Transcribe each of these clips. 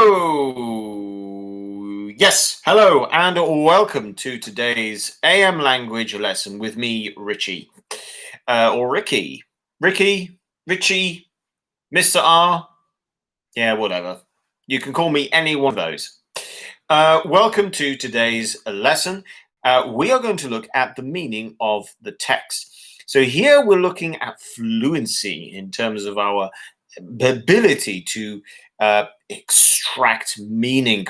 Hello. Yes, hello, and welcome to today's AM language lesson with me, Richie, or Ricky, Richie, Mr. R. Yeah, whatever. You can call me any one of those. Welcome to today's lesson. We are going to look at the meaning of the text. So here we're looking at fluency in terms of our ability to extract meaning.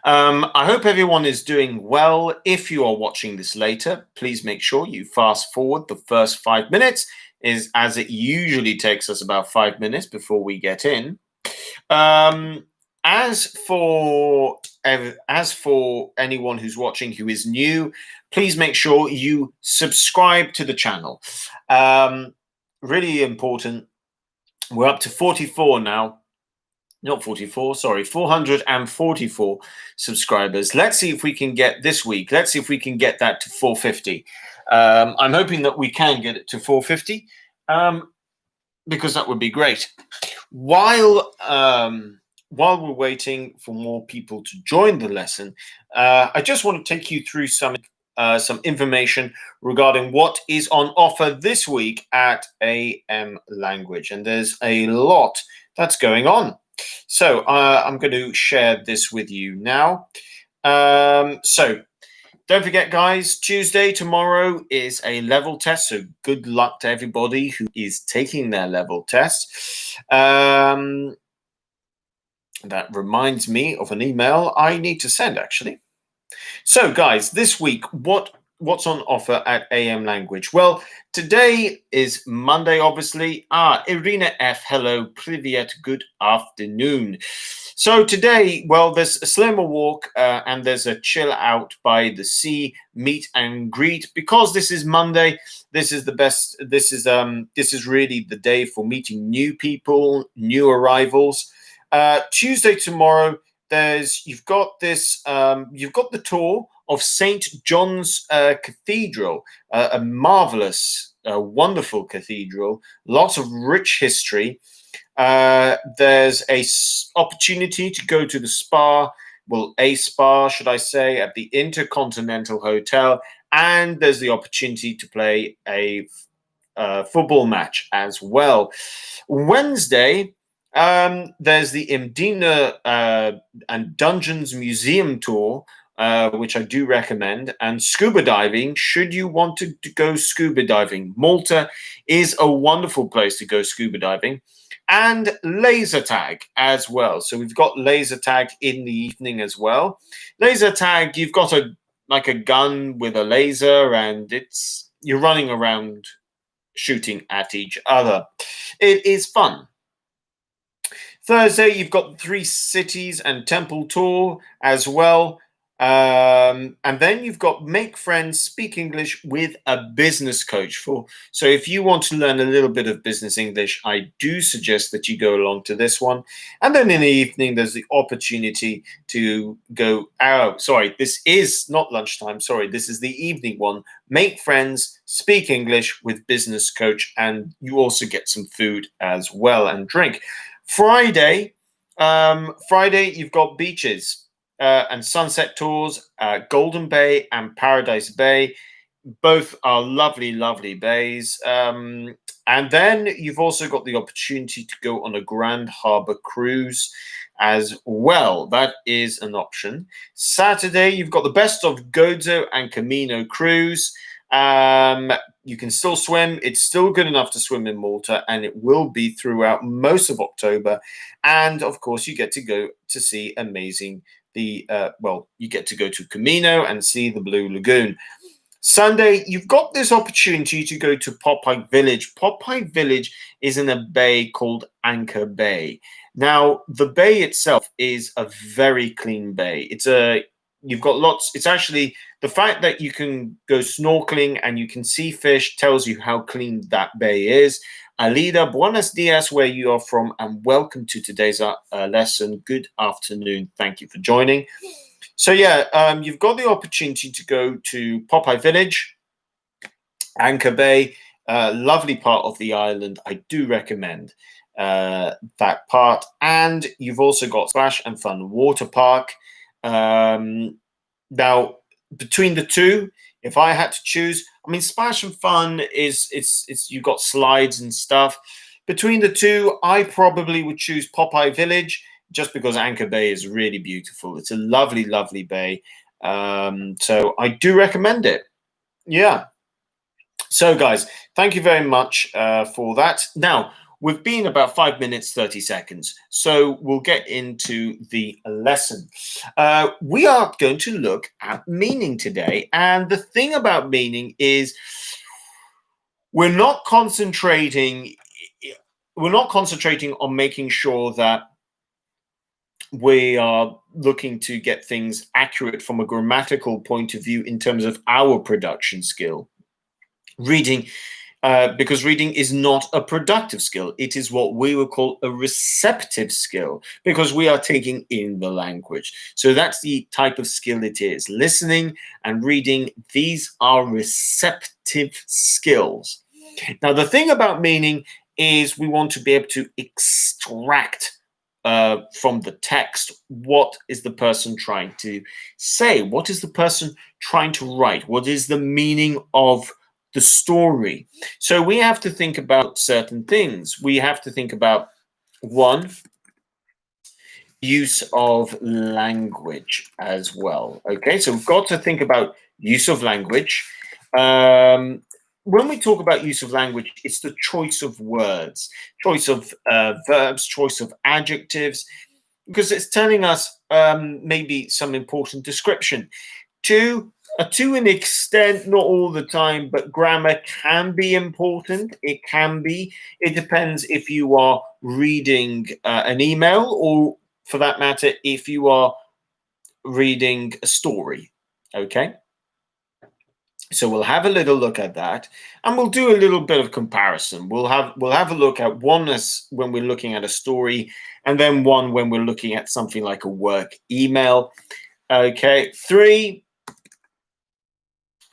I hope everyone is doing well. If you are watching this later, please make sure you fast forward the first 5 minutes, as it usually takes us about 5 minutes before we get in. As for anyone who's watching who is new, please make sure you subscribe to the channel. Really important. We're up to 44 now. Not 44, sorry, 444 subscribers. Let's see if we can get this week. Let's see if we can get that to 450. I'm hoping that we can get it to 450 because that would be great. While we're waiting for more people to join the lesson, I just want to take you through some information regarding what is on offer this week at AM Language, and there's a lot that's going on. So I'm going to share this with you now. So don't forget, guys, Tuesday, tomorrow is a level test. So good luck to everybody who is taking their level test. That reminds me of an email I need to send, actually. So, guys, this week, what's on offer at AM Language? Well, today is Monday, obviously. Irina F, hello, privyet, good afternoon. So today, well, there's a slimmer walk and there's a chill out by the sea, meet and greet. Because this is Monday, this is the best. This is really the day for meeting new people, new arrivals. Tuesday, tomorrow, you've got the tour of St. John's Cathedral, a marvelous, wonderful cathedral, lots of rich history. There's a opportunity to go to the spa, a spa, should I say, at the Intercontinental Hotel, and there's the opportunity to play a football match as well. Wednesday, there's the Imdina and Dungeons Museum tour, which I do recommend, and scuba diving, should you want to go scuba diving. Malta is a wonderful place to go scuba diving. And laser tag as well. So we've got laser tag in the evening as well. Laser tag, you've got a gun with a laser, and you're running around shooting at each other. It is fun. Thursday, you've got the 3 cities and temple tour as well. And then you've got make friends, speak English with a business coach. So if you want to learn a little bit of business English, I do suggest that you go along to this one. And then in the evening, there's the opportunity to go out. Sorry, this is not lunchtime. Sorry, this is the evening one. Make friends, speak English with business coach, and you also get some food as well and drink. Friday, you've got beaches and sunset tours, Golden Bay and Paradise Bay. Both are lovely, lovely bays. And then you've also got the opportunity to go on a Grand Harbor cruise as well. That is an option. Saturday, you've got the best of Gozo and Camino cruise. You can still swim. It's still good enough to swim in Malta, and it will be throughout most of October. And of course, you get to go to see amazing you get to go to Camino and see the Blue Lagoon. Sunday, you've got this opportunity to go to Popeye Village. Popeye Village is in a bay called Anchor Bay. Now, the bay itself is a very clean bay. You've got lots. It's actually the fact that you can go snorkeling and you can see fish tells you how clean that bay is. Alida, buenos dias, where you are from, and welcome to today's lesson. Good afternoon. Thank you for joining. So yeah, you've got the opportunity to go to Popeye Village, Anchor Bay, lovely part of the island. I do recommend. that part. And you've also got Splash and Fun Water Park. Now, between the two, if I had to choose, I mean, Splash and Fun is it's you've got slides and stuff. Between the two, I probably would choose Popeye Village just because Anchor Bay is really beautiful. It's a lovely, lovely bay. So I do recommend it. Yeah. So, guys, thank you very much for that. Now, we've been about 5 minutes, 30 seconds. So, we'll get into the lesson. We are going to look at meaning today. And the thing about meaning is we're not concentrating. We're not concentrating on making sure that we are looking to get things accurate from a grammatical point of view in terms of our production skill. Reading because reading is not a productive skill. It is what we would call a receptive skill because we are taking in the language. So that's the type of skill it is. Listening and reading, these are receptive skills. Now, the thing about meaning is we want to be able to extract from the text what is the person trying to say? What is the person trying to write? What is the meaning of the story? So we have to think about certain things. We have to think about one, use of language as well. Okay, so we've got to think about use of language. When we talk about use of language, it's the choice of words, choice of verbs, choice of adjectives, because it's telling us maybe some important description. To an extent, not all the time, but grammar can be important. It can be. It depends if you are reading an email or, for that matter, if you are reading a story. Okay. So we'll have a little look at that, and we'll do a little bit of comparison. We'll have a look at one as when we're looking at a story, and then one when we're looking at something like a work email. Okay. Three,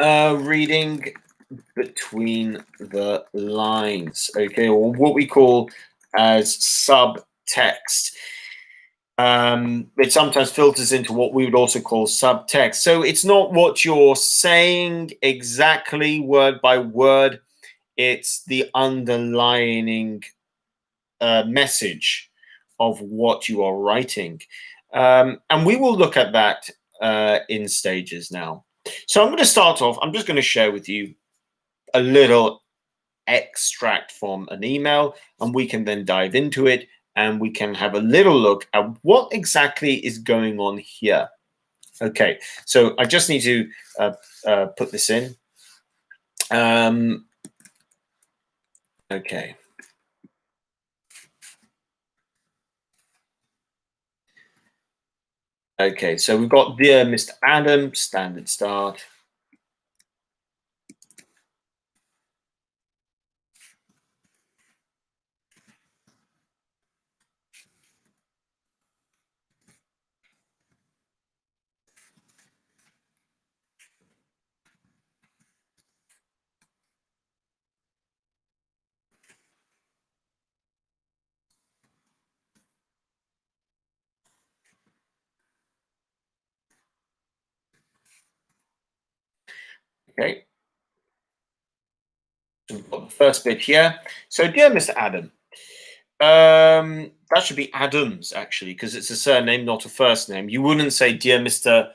reading between the lines, okay, or what we call as subtext. It sometimes filters into what we would also call subtext. So it's not what you're saying exactly word by word, it's the underlining message of what you are writing. And we will look at that in stages now. So I'm going to start off, I'm just going to share with you a little extract from an email, and we can then dive into it and we can have a little look at what exactly is going on here. Okay, so I just need to put this in. Okay. Okay, so we've got Dear Mr. Adam, standard start. Okay, so we've got the first bit here. So, Dear Mr. Adam, that should be Adams actually, because it's a surname, not a first name. You wouldn't say Dear Mr.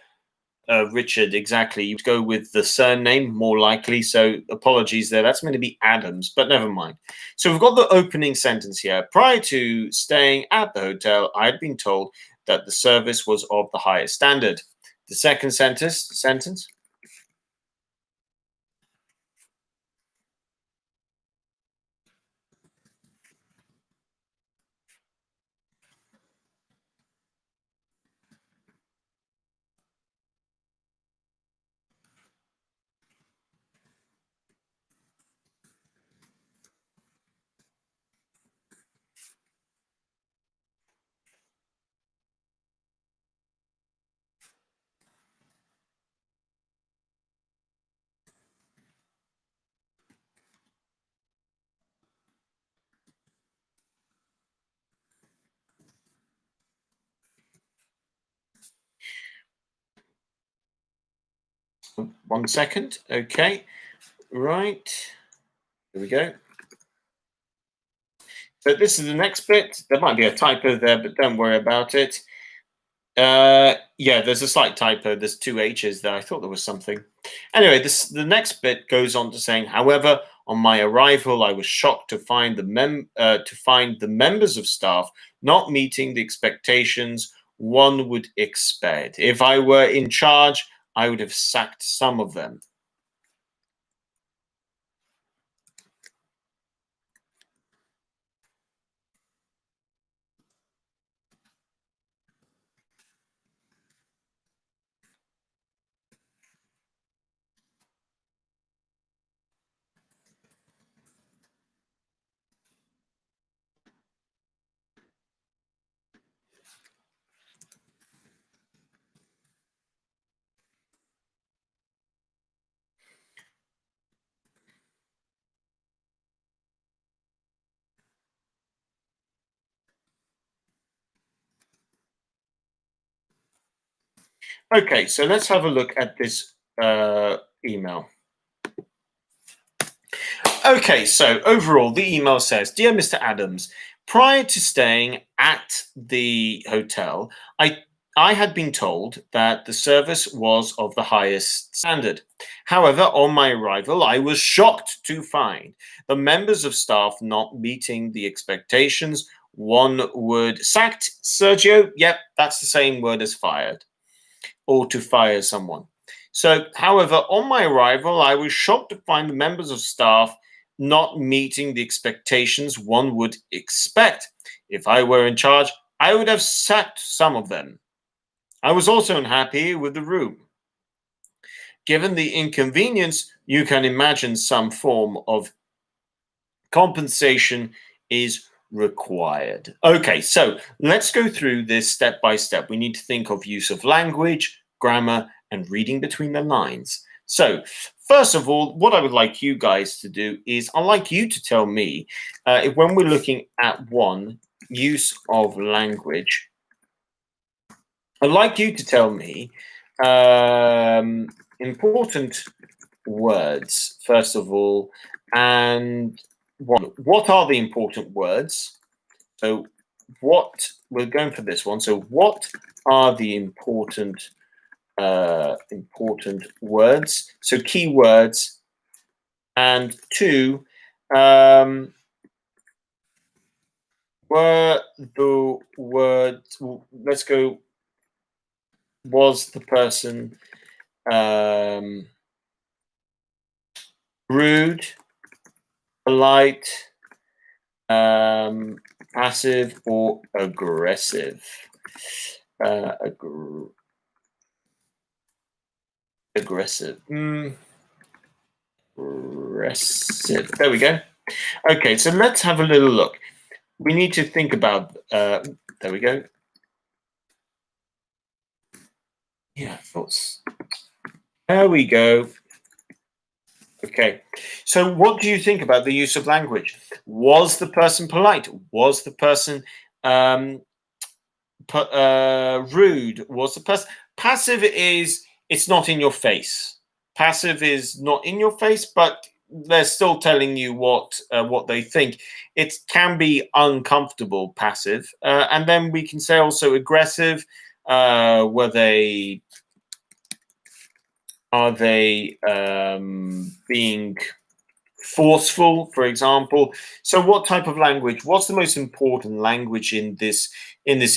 Richard exactly. You'd go with the surname more likely. So apologies there. That's meant to be Adams, but never mind. So we've got the opening sentence here. Prior to staying at the hotel, I had been told that the service was of the highest standard. The second sentence. 1 second. Okay, right. Here we go. So this is the next bit. There might be a typo there, but don't worry about it. Yeah, there's a slight typo. There's two H's there. I thought there was something. Anyway, the next bit goes on to saying, however, on my arrival, I was shocked to find the members of staff not meeting the expectations one would expect. If I were in charge, I would have sacked some of them. Okay, so let's have a look at this email. Okay, so overall, the email says, "Dear Mr. Adams, prior to staying at the hotel, I had been told that the service was of the highest standard. However, on my arrival, I was shocked to find the members of staff not meeting the expectations one would sacked Sergio. Yep, that's the same word as fired, or to fire someone. So, however, on my arrival, I was shocked to find the members of staff not meeting the expectations one would expect. If I were in charge, I would have sacked some of them. I was also unhappy with the room. Given the inconvenience, you can imagine some form of compensation is required." Okay, so let's go through this step by step. We need to think of use of language, grammar, and reading between the lines. So, first of all, what I would like you guys to do is I'd like you to tell me when we're looking at one, use of language, I'd like you to tell me important words, first of all, and what are the important words? So, what we're going for this one. So, what are the important words? So, keywords, and two, were the words. Let's go. Was the person rude, polite, passive, or aggressive? Aggressive. Aggressive. There we go. Okay, so let's have a little look. We need to think about. There we go. Yeah, thoughts. There we go. Okay, so what do you think about the use of language? Was the person polite? Was the person rude? Was the person passive? It's not in your face. Passive is not in your face, but they're still telling you what they think. It can be uncomfortable, passive, and then we can say also aggressive. Were they? Are they being forceful, for example? So, what type of language? What's the most important language in this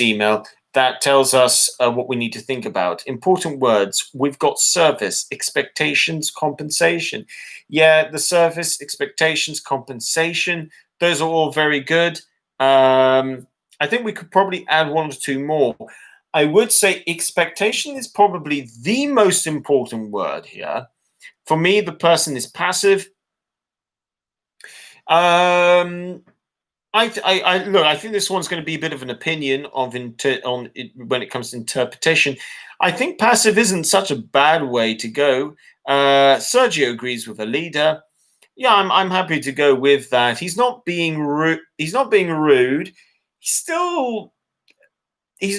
email that tells us what we need to think about? Important words. We've got service, expectations, compensation. Yeah, the service, expectations, compensation. Those are all very good. I think we could probably add one or two more. I would say expectation is probably the most important word here. For me, the person is passive. I think this one's going to be a bit of an opinion on it when it comes to interpretation. I think passive isn't such a bad way to go. Sergio agrees with a leader. Yeah, I'm happy to go with that. He's not being rude. He's not being rude. He's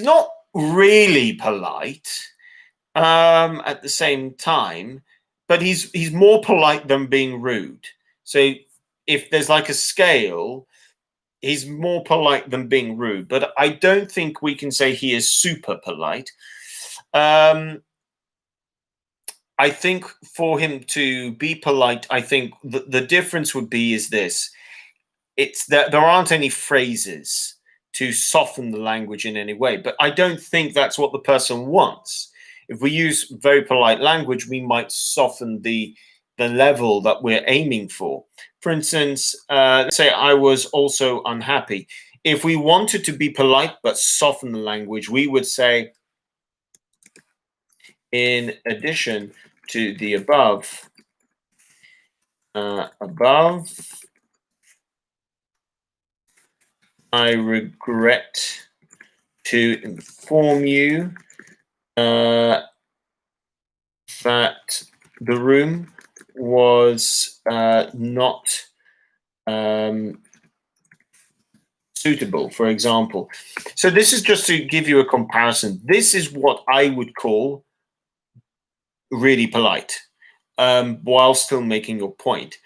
not really polite. at the same time, but he's more polite than being rude. So if there's like a scale, he's more polite than being rude, but I don't think we can say he is super polite. I think for him to be polite, I think the difference would be is this: it's that there aren't any phrases to soften the language in any way, but I don't think that's what the person wants. If we use very polite language, we might soften the level that we're aiming for. For instance, let's say I was also unhappy. If we wanted to be polite but soften the language, we would say, in addition to the above, I regret to inform you that the room was not suitable, for example. So this is just to give you a comparison. This is what I would call really polite, while still making your point.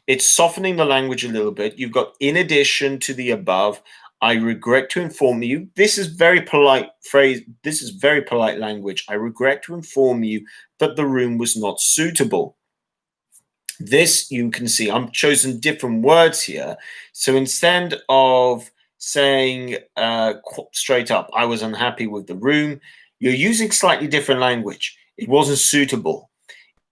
It's softening the language a little bit. You've got, in addition to the above, I regret to inform you. This is very polite phrase. This is very polite language. I regret to inform you that the room was not suitable. This, you can see, I'm chosen different words here. So instead of saying straight up, I was unhappy with the room, you're using slightly different language. It wasn't suitable.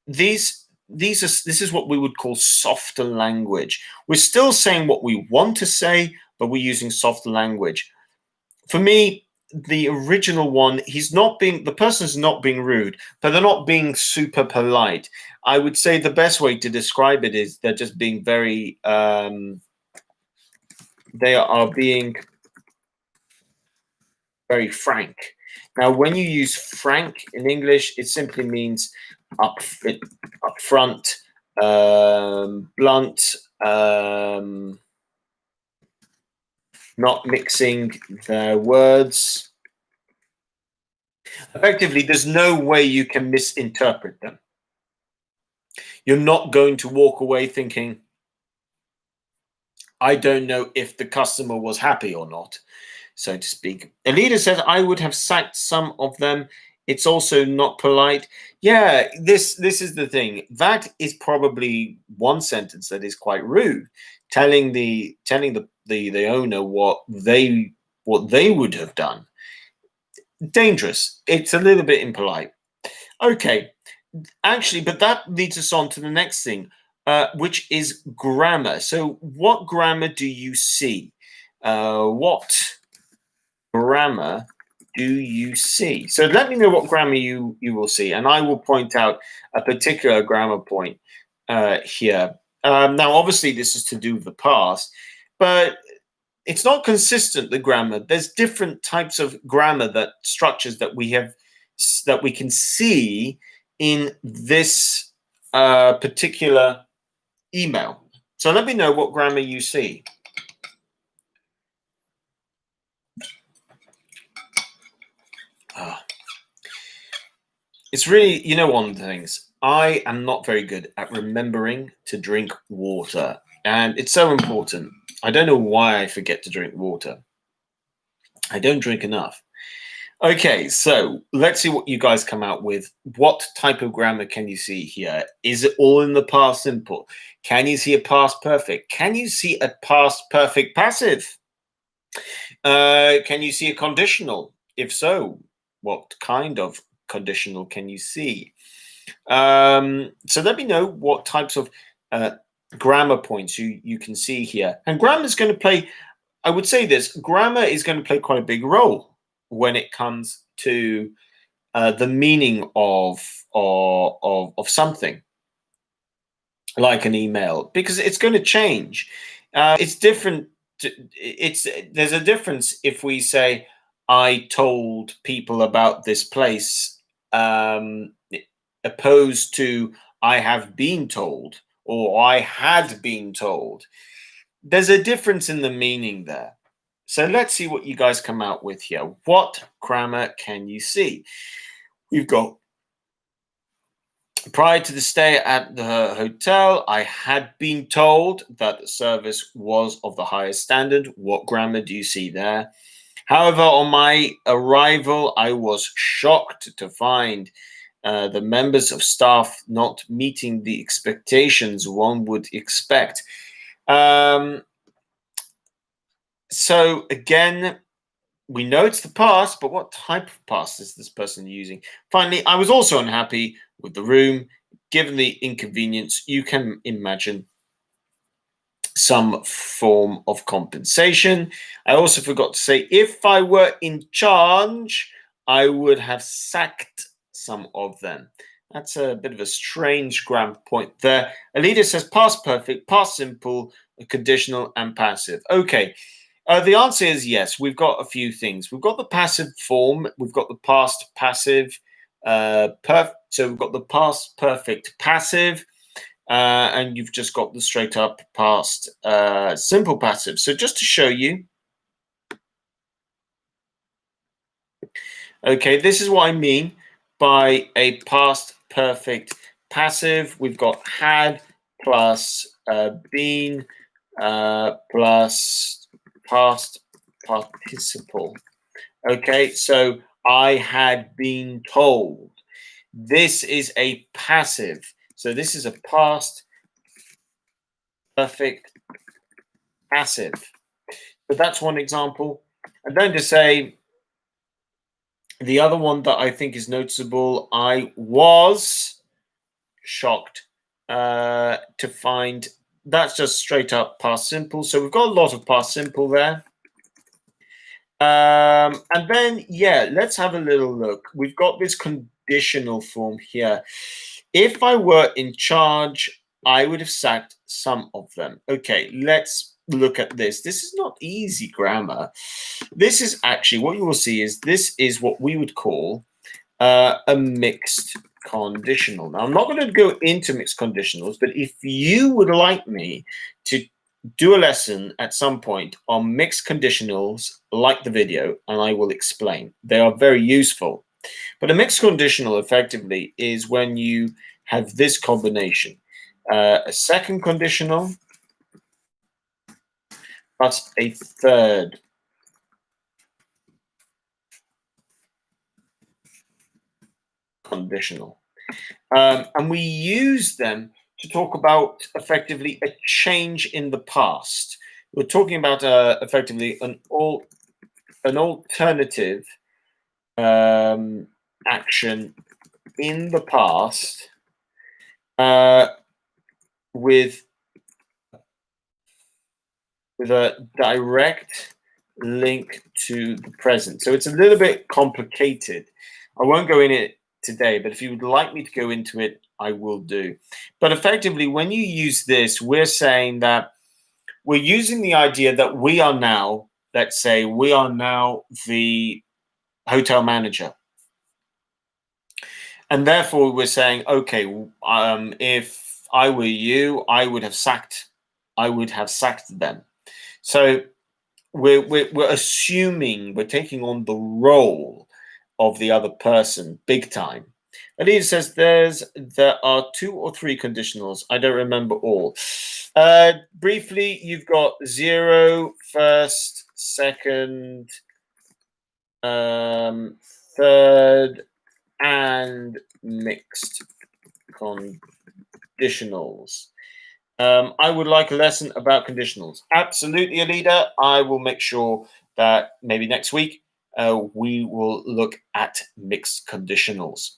This is what we would call softer language. We're still saying what we want to say, but we're using softer language. For me, the original one, the person's not being rude, but they're not being super polite. I would say the best way to describe it is they're just being very, they are being very frank. Now, when you use frank in English, it simply means upfront, blunt, not mixing the words. Effectively, there's no way you can misinterpret them. You're not going to walk away thinking, I don't know if the customer was happy or not, so to speak. Alida says, I would have sacked some of them. It's also not polite. Yeah, this is the thing. That is probably one sentence that is quite rude, telling the owner what they would have done. Dangerous. It's a little bit impolite. Okay, actually, but that leads us on to the next thing, which is grammar. So, what grammar do you see? What grammar do you see? So, let me know what grammar you will see, and I will point out a particular grammar point here. Now, obviously, this is to do with the past, but it's not consistent, the grammar. There's different types of grammar structures that we can see in this particular email. So let me know what grammar you see. It's really, one of the things, I am not very good at remembering to drink water, and it's so important. I don't know why I forget to drink water. I don't drink enough. Okay, so let's see what you guys come out with. What type of grammar can you see here? Is it all in the past simple? Can you see a past perfect? Can you see a past perfect passive? Can you see a conditional? If so, what kind of conditional can you see? So let me know what types of grammar points you can see here. And grammar is going to play, I would say this, grammar is going to play quite a big role when it comes to the meaning of something like an email, because it's going to change. It's different. There's a difference if we say, I told people about this place, opposed to I have been told or I had been told. There's a difference in the meaning there. So let's see what you guys come out with here. What grammar can you see? We've got Prior to the stay at the hotel, I had been told that the service was of the highest standard. What grammar do you see there? However, on my arrival, I was shocked to find the members of staff not meeting the expectations one would expect. So again, we know it's the past, but what type of past is this person using? Finally, I was also unhappy with the room. Given the inconvenience, you can imagine some form of compensation. I also forgot to say, if I were in charge, I would have sacked some of them. That's a bit of a strange grammar point there. Alida says past perfect, past simple, conditional, and passive. Okay, the answer is yes. We've got a few things. We've got the passive form. We've got the past passive. So we've got the past perfect passive, and you've just got the straight up past simple passive. So just to show you, okay, this is what I mean by a past perfect passive. We've got had plus been plus past participle. Okay, so I had been told. This is a passive. So this is a past perfect passive. So that's one example. And then to say the other one that I think is noticeable, I was shocked to find that's just straight up past simple. So we've got a lot of past simple there. And then, yeah, let's have a little look. We've got this conditional form here. If I were in charge, I would have sacked some of them. Okay, let's look at this. This is not easy grammar. This is actually what you will see is this is what we would call a mixed conditional. Now, I'm not going to go into mixed conditionals, but if you would like me to do a lesson at some point on mixed conditionals, like the video, and I will explain. They are very useful. But a mixed conditional effectively is when you have this combination. A second conditional plus a third conditional. And we use them to talk about effectively a change in the past. We're talking about effectively an alternative action in the past with a direct link to the present. So it's a little bit complicated. I won't go in it today, but if you would like me to go into it, I will do. But effectively, when you use this, we're saying that we're using the idea that we are now, let's say, we are now the hotel manager. And therefore, we're saying, okay, if I were you, I would have sacked them. So we're assuming we're taking on the role of the other person big time. Alida says there are 2 or 3 conditionals. I don't remember all. Briefly, you've got 0, first, second, third, and mixed conditionals. I would like a lesson about conditionals. Absolutely, Alida. I will make sure that maybe next week we will look at mixed conditionals.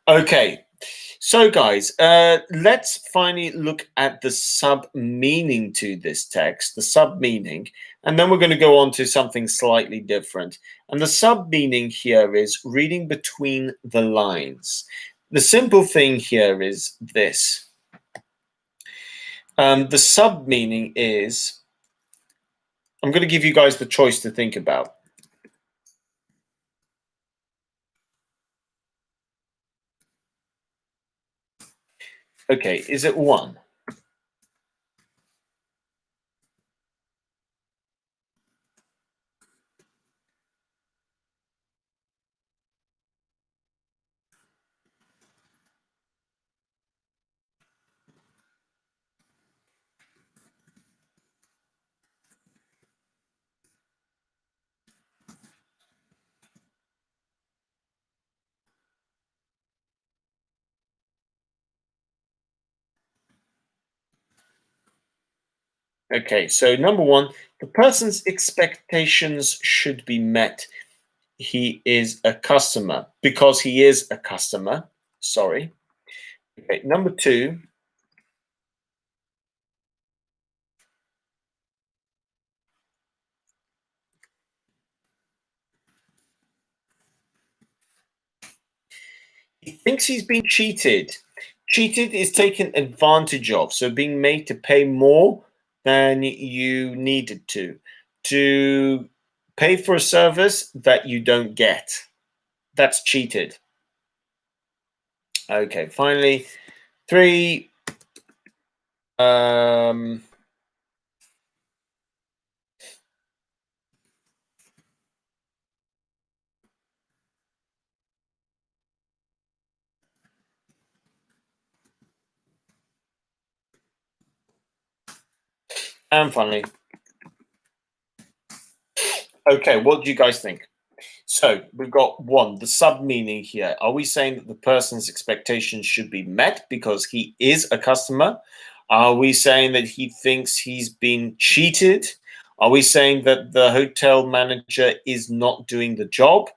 Okay, so guys, let's finally look at the sub-meaning to this text, the sub-meaning, and then we're going to go on to something slightly different. And the sub-meaning here is reading between the lines. The simple thing here is this. The sub-meaning is, I'm going to give you guys the choice to think about. Okay, is it 1? Okay, so number one, the person's expectations should be met. He is a customer because he is a customer. Sorry. Okay, number two, he thinks he's been cheated. Cheated is taken advantage of, so being made to pay more than you needed to pay for a service that you don't get. That's cheated. Okay, finally, three. Um, and finally, okay, what do you guys think? So we've got one, the sub meaning here. Are we saying that the person's expectations should be met because he is a customer? Are we saying that he thinks he's been cheated? Are we saying that the hotel manager is not doing their job?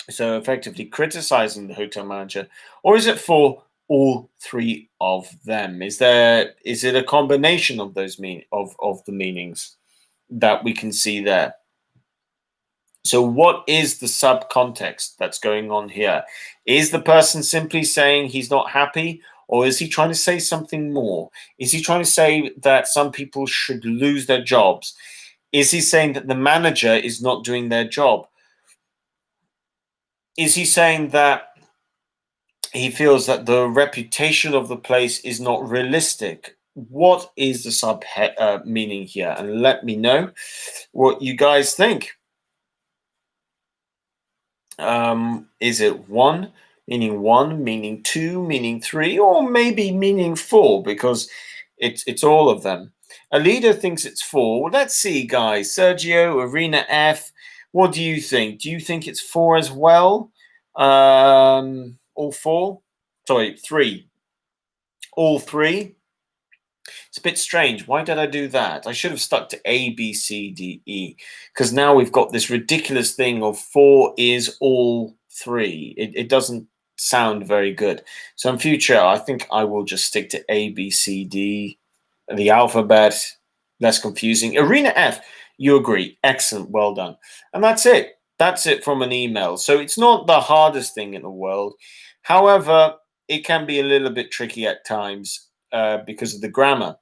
So effectively criticizing the hotel manager, or is it for all three of them? Is it a combination of those of the meanings that we can see there? So, what is the subcontext that's going on here? Is the person simply saying he's not happy, or is he trying to say something more? Is he trying to say that some people should lose their jobs? Is he saying that the manager is not doing their job? Is he saying that he feels that the reputation of the place is not realistic? What is the sub meaning here? And let me know what you guys think. Is it one, meaning two, meaning three, or maybe meaning four? Because it's all of them. A leader thinks it's four. Well, let's see, guys. Sergio, Arena F. What do you think? Do you think it's four as well? All four? Sorry, three. All three. It's a bit strange. Why did I do that? I should have stuck to A, B, C, D, E, because now we've got this ridiculous thing of four is all three. It doesn't sound very good. So in future, I think I will just stick to A, B, C, D, the alphabet. Less confusing. Arena F, you agree. Excellent. Well done. And that's it. That's it from an email. So it's not the hardest thing in the world. However, it can be a little bit tricky at times because of the grammar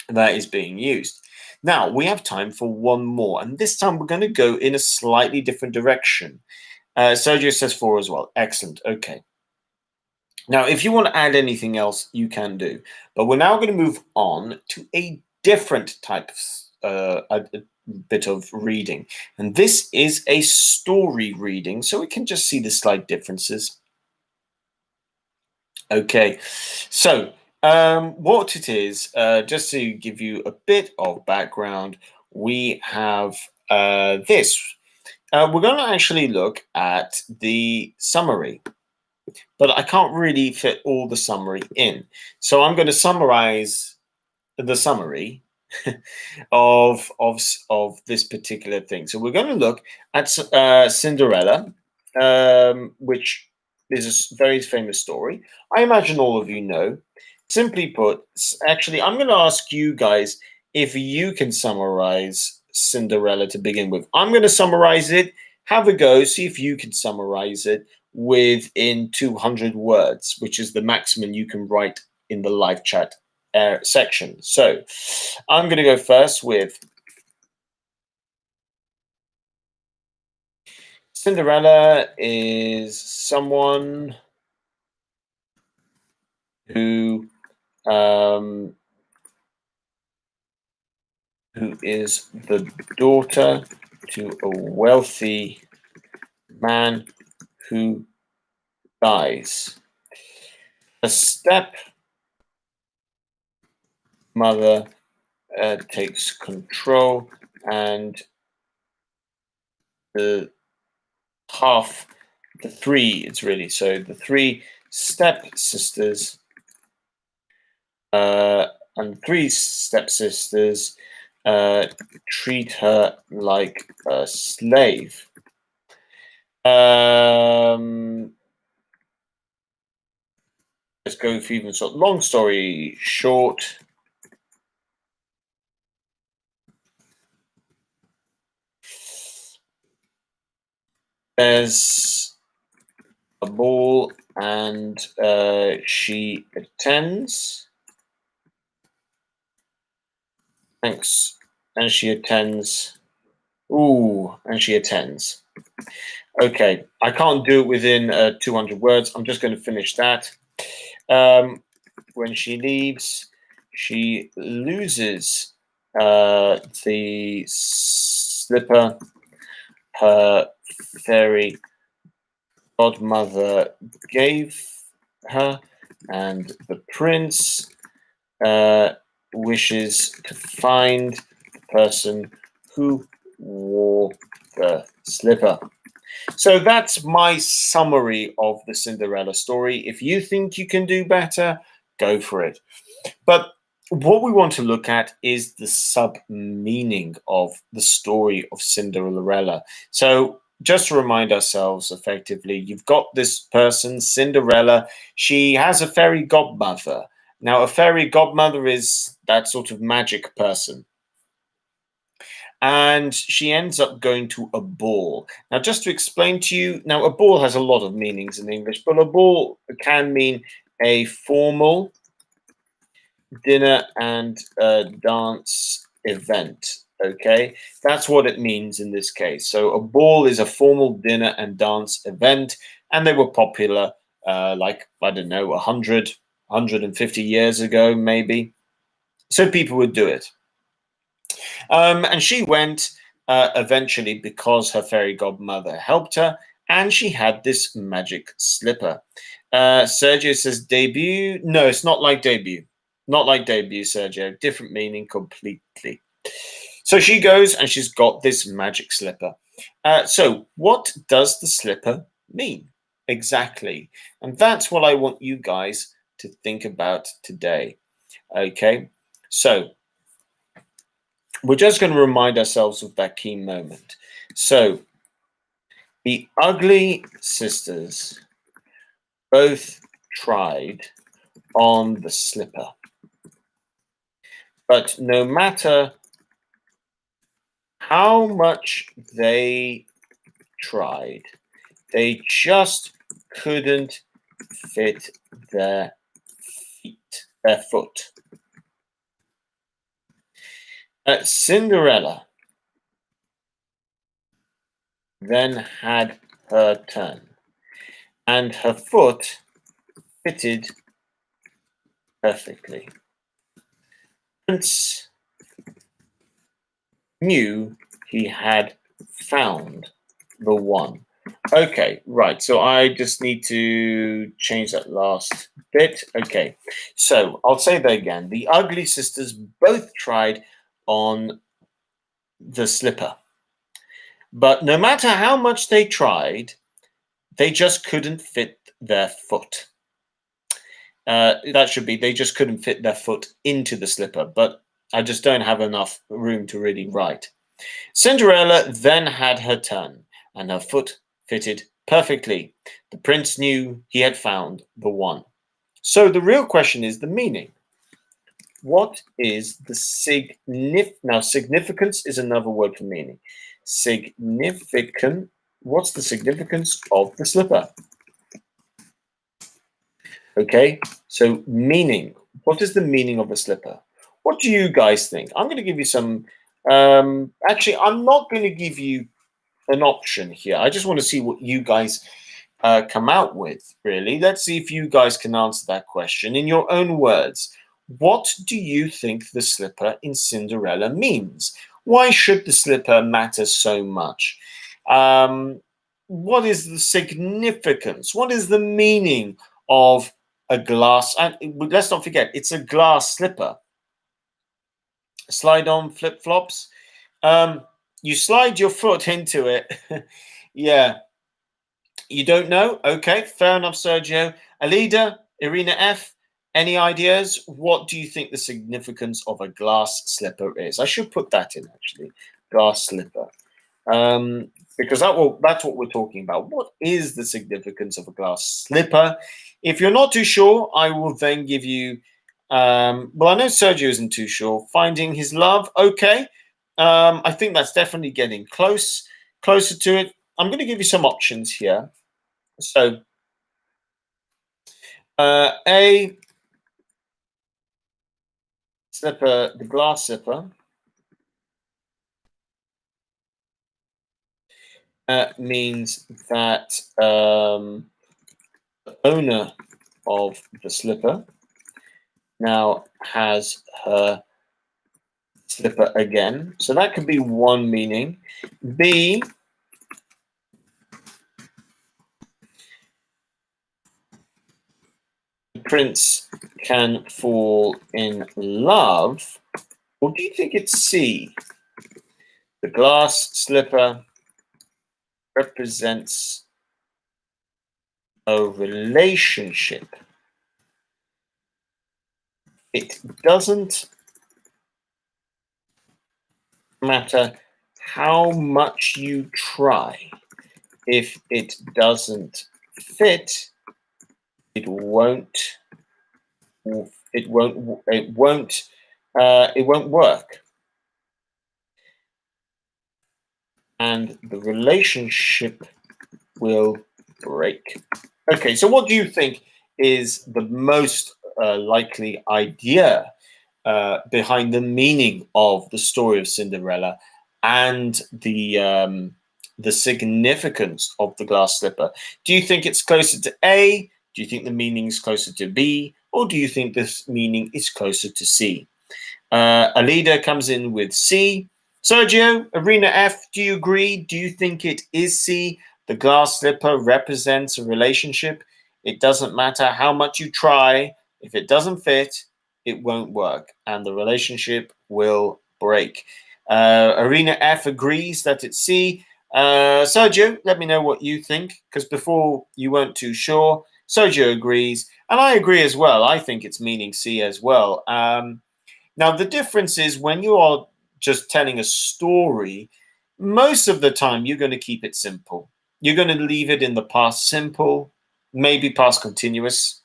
that is being used. Now, we have time for one more, and this time we're going to go in a slightly different direction. Sergio says four as well. Excellent. Okay. Now, if you want to add anything else, you can do. But we're now going to move on to a different type of a bit of reading. And this is a story reading, so we can just see the slight differences. Okay, so what it is, just to give you a bit of background, we have this. We're going to actually look at the summary, but I can't really fit all the summary in. So I'm going to summarize the summary of this particular thing. So we're going to look at Cinderella, which is a very famous story. I imagine all of you know. Simply put, actually, I'm going to ask you guys if you can summarize Cinderella to begin with. I'm going to summarize it. Have a go. See if you can summarize it within 200 words, which is the maximum you can write in the live chat section. So I'm going to go first with Cinderella is someone um, who is the daughter to a wealthy man who dies. A stepmother takes control, and the the three, it's really so the three stepsisters and three stepsisters treat her like a slave. Let's go for even sort. Long story short, there's a ball and she attends. Thanks. And she attends. Ooh, and she attends. Okay, I can't do it within 200 words. I'm just going to finish that. When she leaves, she loses the slipper her fairy godmother gave her, and the prince wishes to find the person who wore the slipper. So that's my summary of the Cinderella story. If you think you can do better, go for it. But what we want to look at is the sub meaning of the story of Cinderella. So just to remind ourselves effectively, you've got this person, Cinderella. She has a fairy godmother. Now, a fairy godmother is that sort of magic person. And she ends up going to a ball. Now, just to explain to you, now a ball has a lot of meanings in English, but a ball can mean a formal dinner and dance event. Okay, that's what it means in this case. So a ball is a formal dinner and dance event, and they were popular like, I don't know, 150 years ago, maybe. So people would do it. And she went eventually because her fairy godmother helped her, and she had this magic slipper. Sergio says debut. No, it's not like debut. Not like debut, Sergio. Different meaning completely. So she goes and she's got this magic slipper. So what does the slipper mean exactly? And that's what I want you guys to think about today. Okay, so we're just going to remind ourselves of that key moment. So the ugly sisters both tried on the slipper, but no matter how much they tried, they just couldn't fit their foot. Cinderella then had her turn, and her foot fitted perfectly. Prince knew he had found the one. Okay, right. So I just need to change that last bit. Okay, so I'll say that again. The ugly sisters both tried on the slipper, but no matter how much they tried, they just couldn't fit their foot. That should be, they just couldn't fit their foot into the slipper, but I just don't have enough room to really write. Cinderella then had her turn, and her foot fitted perfectly. The prince knew he had found the one. So the real question is the meaning. What is the Now, significance is another word for meaning. Significant. What's the significance of the slipper? Okay, so meaning. What is the meaning of a slipper? What do you guys think? I'm going to give you some. Actually, I'm not going to give you an option here. I just want to see what you guys come out with, really. Let's see if you guys can answer that question in your own words. What do you think the slipper in Cinderella means? Why should the slipper matter so much? What is the significance? What is the meaning of a glass? And let's not forget, it's a glass slipper. Slide on flip flops. You slide your foot into it. Yeah. You don't know? Okay, fair enough, Sergio. Alida, Irina F. Any ideas? What do you think the significance of a glass slipper is? I should put that in actually. Glass slipper. Because that's what we're talking about. What is the significance of a glass slipper? If you're not too sure, I will then give you. Well, I know Sergio isn't too sure. Finding his love. Okay. I think that's definitely getting closer to it. I'm going to give you some options here. So, A slipper, the glass slipper, means that the owner of the slipper now has her slipper again. So that could be one meaning. B, the prince can fall in love. Or do you think it's C? The glass slipper represents a relationship. It doesn't matter how much you try. If it doesn't fit, it won't work. And the relationship will break. Okay, so what do you think is the most likely idea behind the meaning of the story of Cinderella and the significance of the glass slipper? Do you think it's closer to A? Do you think the meaning is closer to B? Or do you think this meaning is closer to C? Alida comes in with C. Sergio, Arena F, do you agree? Do you think it is C? The glass slipper represents a relationship. It doesn't matter how much you try. If it doesn't fit, it won't work, and the relationship will break. Arena F agrees that it's C. Sergio, let me know what you think, because before you weren't too sure. Sergio agrees, and I agree as well. I think it's meaning C as well. Now, the difference is when you are just telling a story, most of the time you're going to keep it simple. You're going to leave it in the past simple, maybe past continuous.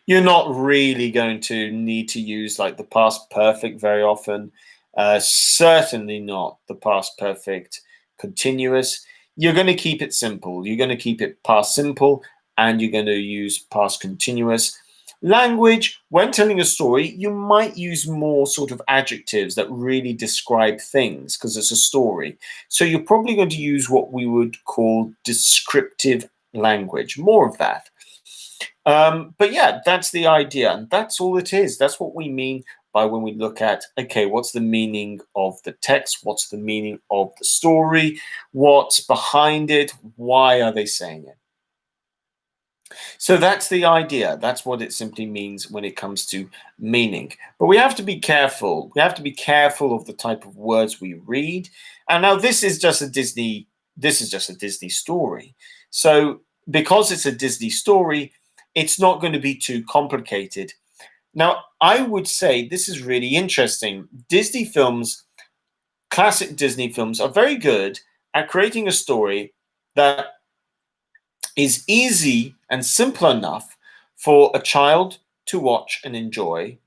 You're not really going to need to use like the past perfect very often. Certainly not the past perfect continuous. You're going to keep it simple. You're going to keep it past simple and you're going to use past continuous. Language, when telling a story, you might use more sort of adjectives that really describe things because it's a story. So you're probably going to use what we would call descriptive language, more of that. But yeah, that's the idea. And that's all it is. That's what we mean by when we look at, okay, what's the meaning of the text? What's the meaning of the story? What's behind it? Why are they saying it? So that's the idea. That's what it simply means when it comes to meaning. But we have to be careful. We have to be careful of the type of words we read. And now this is just a Disney story. So because it's a Disney story, it's not going to be too complicated. Now, I would say this is really interesting. Disney films, classic Disney films, are very good at creating a story that is easy and simple enough for a child to watch and enjoy,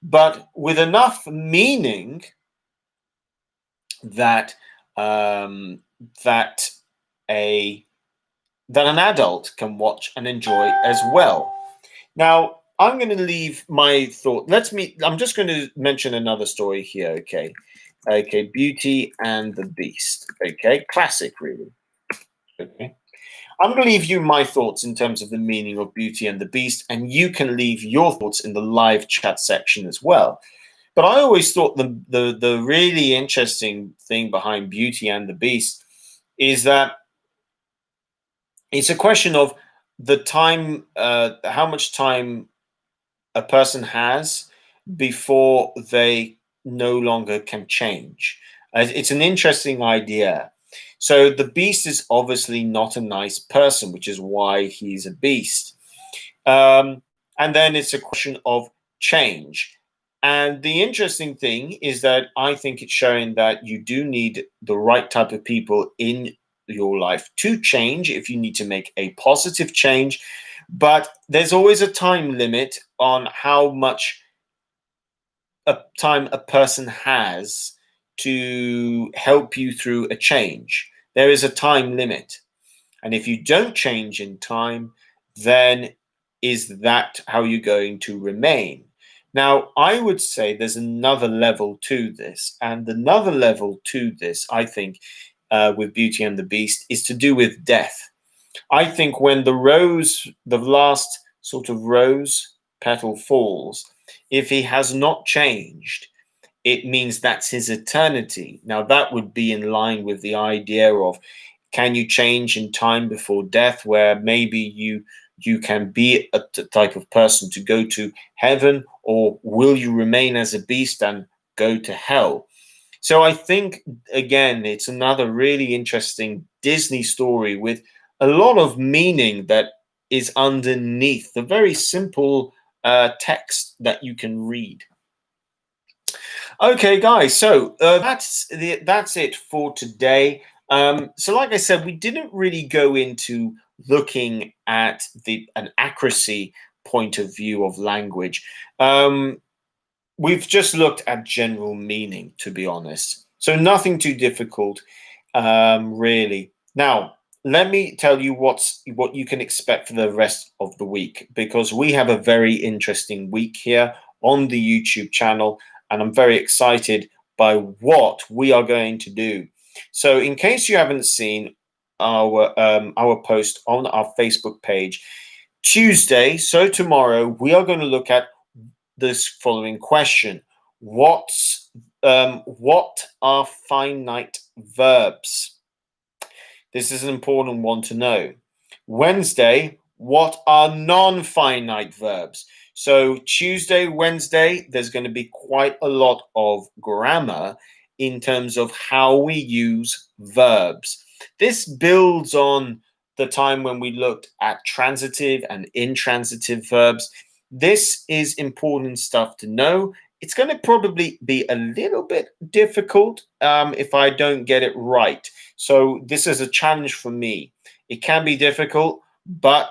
but with enough meaning that that an adult can watch and enjoy as well. Now, I'm going to leave my thought. I'm just going to mention another story here. Okay, Beauty and the Beast. Okay, classic, really. Okay. I'm going to leave you my thoughts in terms of the meaning of Beauty and the Beast, and you can leave your thoughts in the live chat section as well. But I always thought the really interesting thing behind Beauty and the Beast is that it's a question of the time, how much time a person has before they no longer can change. It's an interesting idea. So the beast is obviously not a nice person, which is why he's a beast. And then it's a question of change. And the interesting thing is that I think it's showing that you do need the right type of people in your life to change if you need to make a positive change. But there's always a time limit on how much time a person has to help you through a change. There is a time limit. And if you don't change in time, then is that how you're going to remain? Now, I would say there's another level to this. And another level to this, I think, with Beauty and the Beast is to do with death. I think when the last sort of rose petal falls, if he has not changed, it means that's his eternity. Now, that would be in line with the idea of can you change in time before death, where maybe you can be a type of person to go to heaven, or will you remain as a beast and go to hell? So I think again, it's another really interesting Disney story with a lot of meaning that is underneath the very simple text that you can read. Okay, guys. So that's it for today. So, like I said, we didn't really go into looking at an accuracy point of view of language. We've just looked at general meaning, to be honest. So nothing too difficult, really. Now, let me tell you what you can expect for the rest of the week, because we have a very interesting week here on the YouTube channel, and I'm very excited by what we are going to do. So, in case you haven't seen our post on our Facebook page, Tuesday, so tomorrow, we are going to look at this following question: what are finite verbs? This is an important one to know. Wednesday, what are non-finite verbs? So Tuesday, Wednesday, there's going to be quite a lot of grammar in terms of how we use verbs. This builds on the time when we looked at transitive and intransitive verbs. This is important stuff to know. It's going to probably be a little bit difficult if I don't get it right. So this is a challenge for me. It can be difficult, but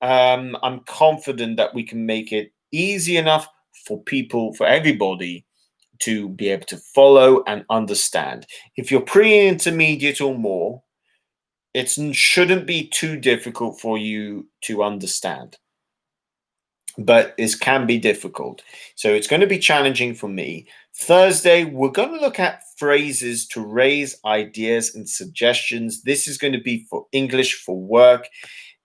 I'm confident that we can make it easy enough for people, for everybody, to be able to follow and understand. If you're pre-intermediate or more, it shouldn't be too difficult for you to understand, but it can be difficult. So it's going to be challenging for me. Thursday, we're going to look at phrases to raise ideas and suggestions. This is going to be for English for work.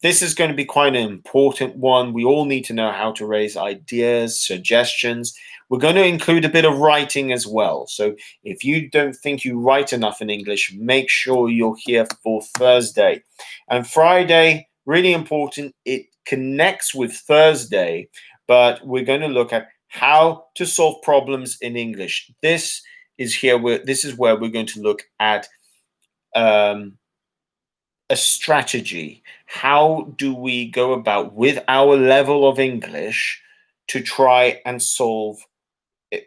This is going to be quite an important one. We all need to know how to raise ideas, suggestions. We're going to include a bit of writing as well. So if you don't think you write enough in English, make sure you're here for Thursday. And Friday, really important. It connects with Thursday, but we're going to look at how to solve problems in English. This is where we're going to look at a strategy. How do we go about with our level of English to try and solve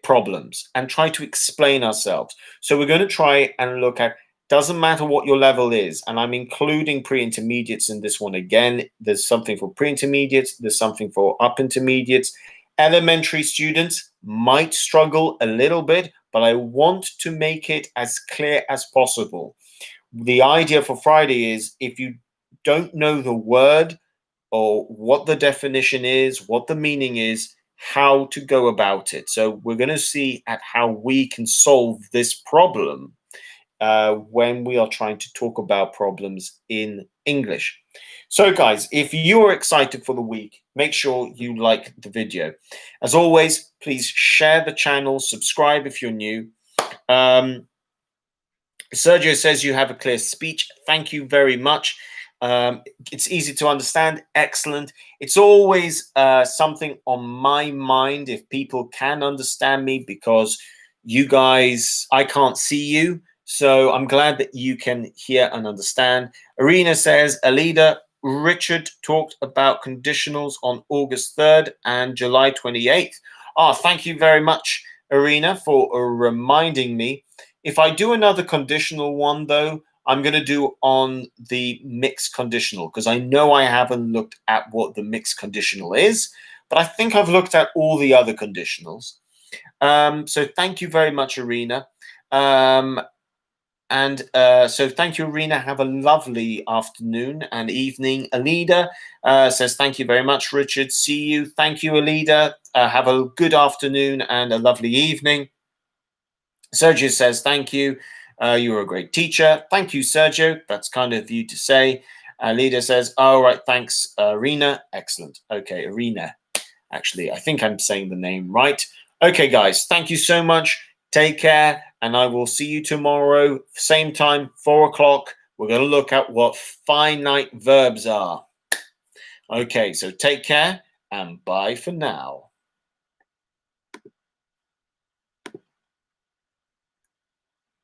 problems and try to explain ourselves? So we're going to try and look at, doesn't matter what your level is, and I'm including pre-intermediates in this one again. There's something for pre-intermediates, there's something for up intermediates. Elementary students might struggle a little bit, but I want to make it as clear as possible. The idea for Friday is, if you don't know the word or what the definition is, what the meaning is, how to go about it. So we're going to see at how we can solve this problem when we are trying to talk about problems in English. So guys, if you are excited for the week, make sure you like the video. As always, please share the channel, subscribe if you're new. Sergio says you have a clear speech. Thank you very much. It's easy to understand. Excellent. It's always something on my mind if people can understand me, because you guys, I can't see you. So I'm glad that you can hear and understand. Arena says, a leader Richard talked about conditionals on August 3rd and July 28th. Thank you very much, Irina, for reminding me. If I do another conditional one, though, I'm going to do on the mixed conditional because I know I haven't looked at what the mixed conditional is, but I think I've looked at all the other conditionals. So thank you very much, Irina. So thank you, Irina. Have a lovely afternoon and evening. Alida says thank you very much, Richard. See you. Thank you, Alida. Have a good afternoon and a lovely evening. Sergio says thank you. You're a great teacher. Thank you, Sergio. That's kind of you to say. Alida says, all right, thanks, Irina. Excellent. Okay, Irina. Actually, I think I'm saying the name right. Okay, guys, thank you so much. Take care, and I will see you tomorrow, same time, 4 o'clock. We're going to look at what finite verbs are. Okay, so take care, and bye for now.